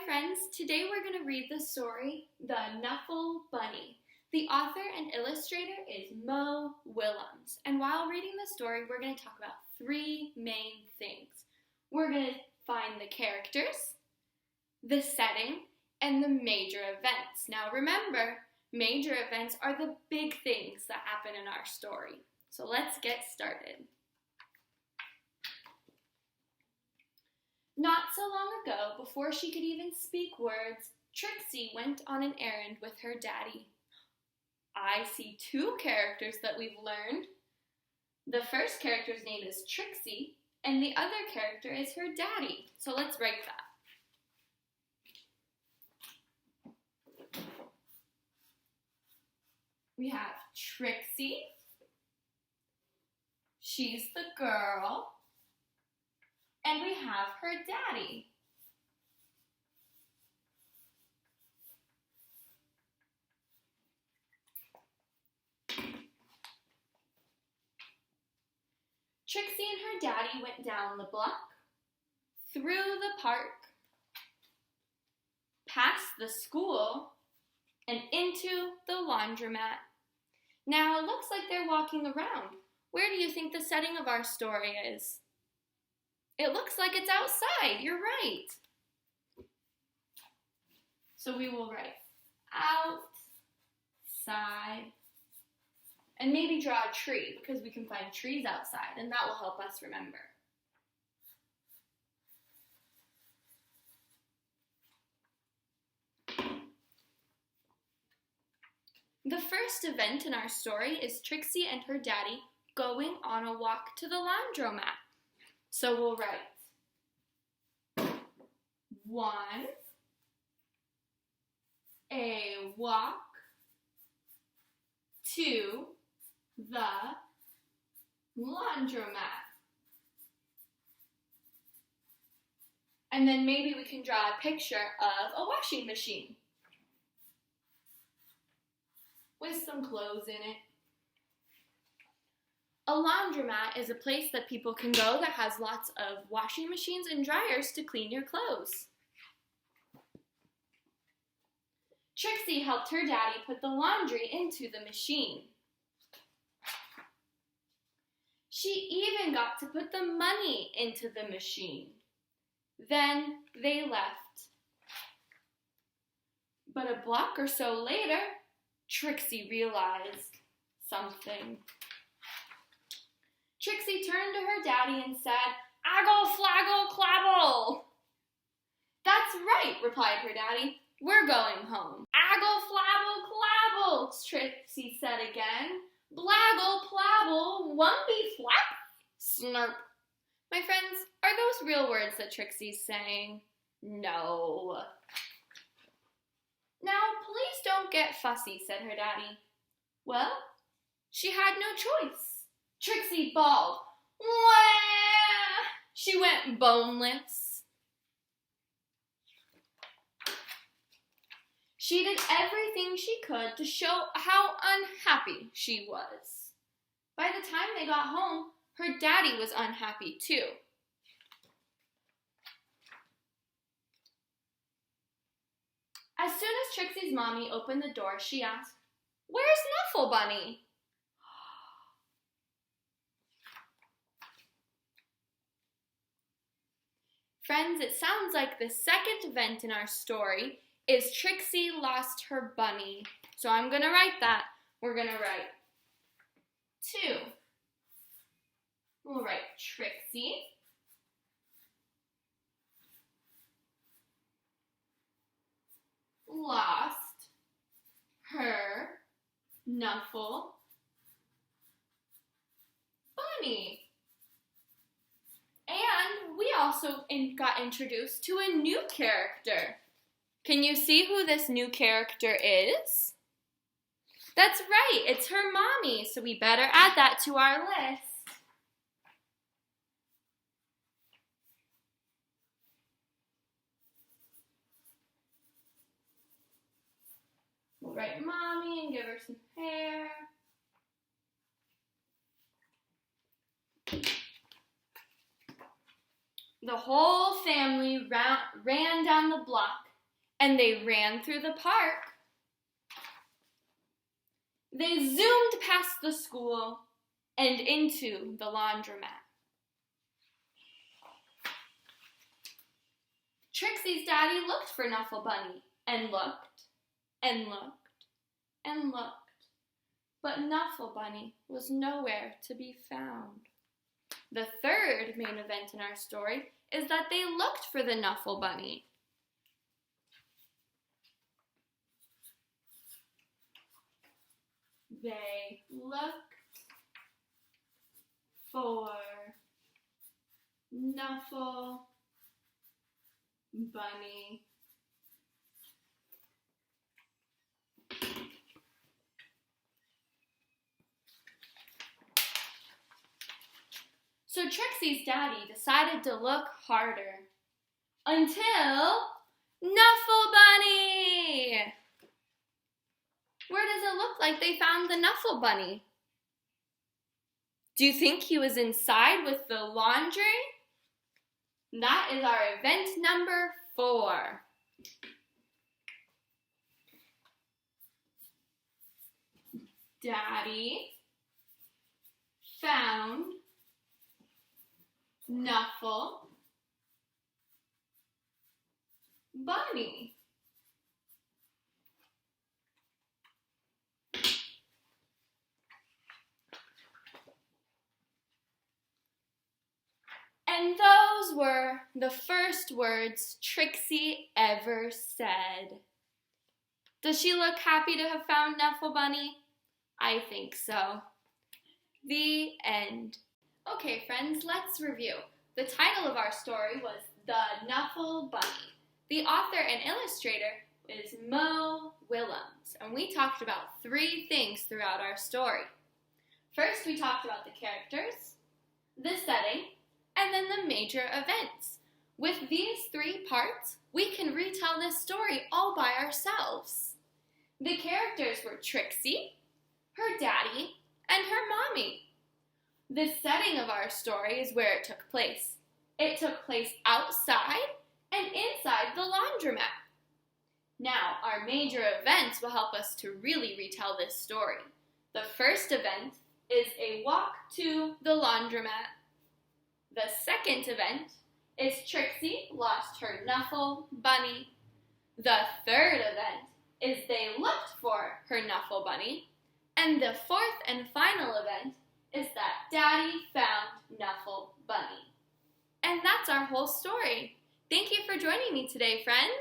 Hi friends, today we're going to read the story, The Knuffle Bunny. The author and illustrator is Mo Willems. And while reading the story, we're going to talk about three main things. We're going to find the characters, the setting, and the major events. Now remember, major events are the big things that happen in our story. So let's get started. Not so long ago, before she could even speak words, Trixie went on an errand with her daddy. I see two characters that we've learned. The first character's name is Trixie, and the other character is her daddy. So let's write that. We have Trixie. She's the girl. And we have her daddy. Trixie and her daddy went down the block, through the park, past the school, and into the laundromat. Now it looks like they're walking around. Where do you think the setting of our story is? It looks like it's outside. You're right. So we will write outside and maybe draw a tree because we can find trees outside and that will help us remember. The first event in our story is Trixie and her daddy going on a walk to the laundromat. So we'll write 1, a walk to the laundromat. And then maybe we can draw a picture of a washing machine with some clothes in it. A laundromat is a place that people can go that has lots of washing machines and dryers to clean your clothes. Trixie helped her daddy put the laundry into the machine. She even got to put the money into the machine. Then they left. But a block or so later, Trixie realized something. Trixie turned to her daddy and said, "Aggle, flaggle, clabble." "That's right," replied her daddy. "We're going home." "Aggle, flabble, clabble," Trixie said again. "Blaggle, plabble, wumpy, flap, snurp." My friends, are those real words that Trixie's saying? No. "Now, please don't get fussy," said her daddy. Well, she had no choice. Trixie bawled. Wah! She went boneless. She did everything she could to show how unhappy she was. By the time they got home, her daddy was unhappy too. As soon as Trixie's mommy opened the door, she asked, "Where's Knuffle Bunny?" Friends, it sounds like the second event in our story is Trixie lost her bunny. So I'm going to write that. We're going to write 2. We'll write Trixie lost her Knuffle Bunny. And we also got introduced to a new character. Can you see who this new character is? That's right, it's her mommy, so we better add that to our list. We'll write mommy and give her some hair. The whole family ran down the block and they ran through the park. They zoomed past the school and into the laundromat. Trixie's daddy looked for Knuffle Bunny and looked and looked and looked, but Knuffle Bunny was nowhere to be found. The third main event in our story is that they looked for the Knuffle Bunny. They looked for Knuffle Bunny. So Trixie's daddy decided to look harder until Knuffle Bunny! Where does it look like they found the Knuffle Bunny? Do you think he was inside with the laundry? That is our event number 4. Daddy found Knuffle Bunny. And those were the first words Trixie ever said. Does she look happy to have found Knuffle Bunny? I think so. The end. Okay, friends, let's review. The title of our story was The Knuffle Bunny. The author and illustrator is Mo Willems, and we talked about 3 things throughout our story. First, we talked about the characters, the setting, and then the major events. With these 3 parts, we can retell this story all by ourselves. The characters were Trixie, her daddy, and her mommy. The setting of our story is where it took place. It took place outside and inside the laundromat. Now, our major events will help us to really retell this story. The first event is a walk to the laundromat. The second event is Trixie lost her Knuffle Bunny. The third event is they looked for her Knuffle Bunny. And the fourth and final event is that Daddy found Knuffle Bunny. And that's our whole story. Thank you for joining me today, friends.